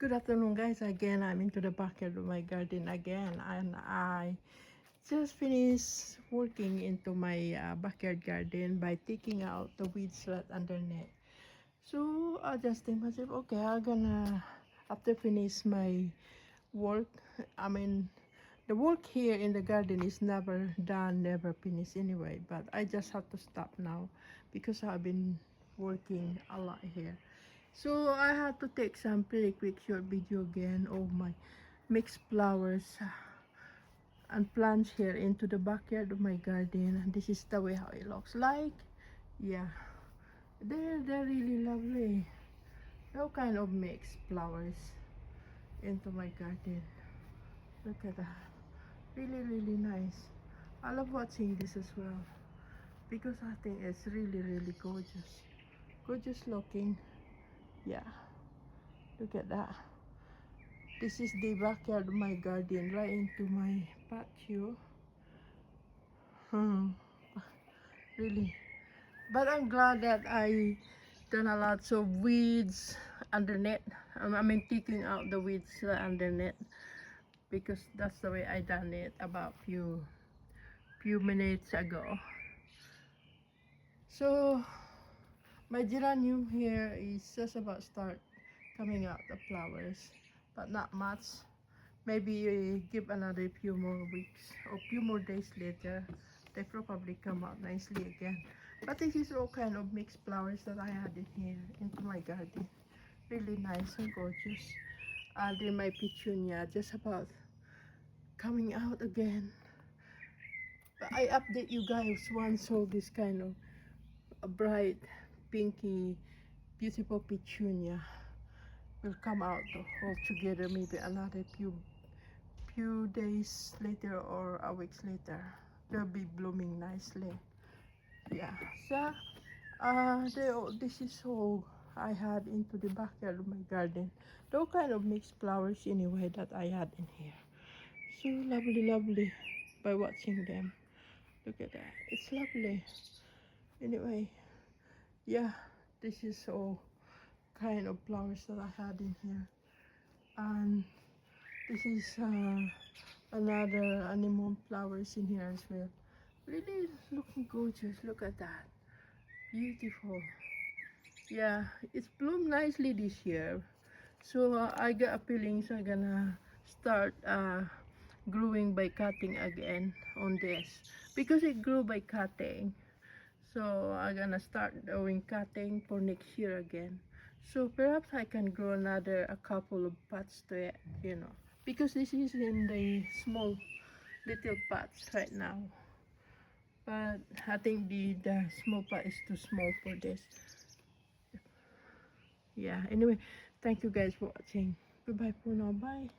Good afternoon, guys. Again, I'm into the backyard of my garden again, and I just finished working into my backyard garden by taking out the weeds right underneath. So I just think myself, okay, I'm gonna after finish my work. I mean, the work here in the garden is never done, never finished anyway. But I just have to stop now because I've been working a lot here. So I had to take some pretty quick short video again of my mixed flowers and plants here into the backyard of my garden. And this is the way how it looks like. Yeah, they're really lovely. No kind of mixed flowers into my garden. Look at that. Really nice. I love watching this as well because I think it's really gorgeous. Gorgeous looking. Yeah, look at that. This is the backyard of my garden, right into my patio. Really. But I'm glad that I done a lot of weeds underneath. I mean, taking out the weeds underneath because that's the way I done it about few minutes ago. So my geranium here is just about start coming out the flowers, but not much. Maybe give another few more weeks or few more days later, they probably come out nicely again. But this is all kind of mixed flowers that I added here into my garden. Really nice and gorgeous. And then my petunia just about coming out again. But I update you guys once all this kind of a bright, pinky, beautiful petunia will come out all together. Maybe another few days later or a weeks later, they'll be blooming nicely. Yeah, so this is all I had into the backyard of my garden. Those kind of mixed flowers anyway that I had in here. So lovely by watching them. Look at that, it's lovely. Anyway, yeah, this is all kind of flowers that I had in here. And this is another anemone flowers in here as well. Really looking gorgeous. Look at that, beautiful. Yeah, it's bloomed nicely this year. So I got a feeling so I'm gonna start growing by cutting again on this because it grew by cutting. So I'm gonna start doing cutting for next year again. So perhaps I can grow another a couple of pots to it, because this is in the small little pots right now. But I think the small pot is too small for this. Yeah, anyway, thank you guys for watching. Goodbye for now. Bye.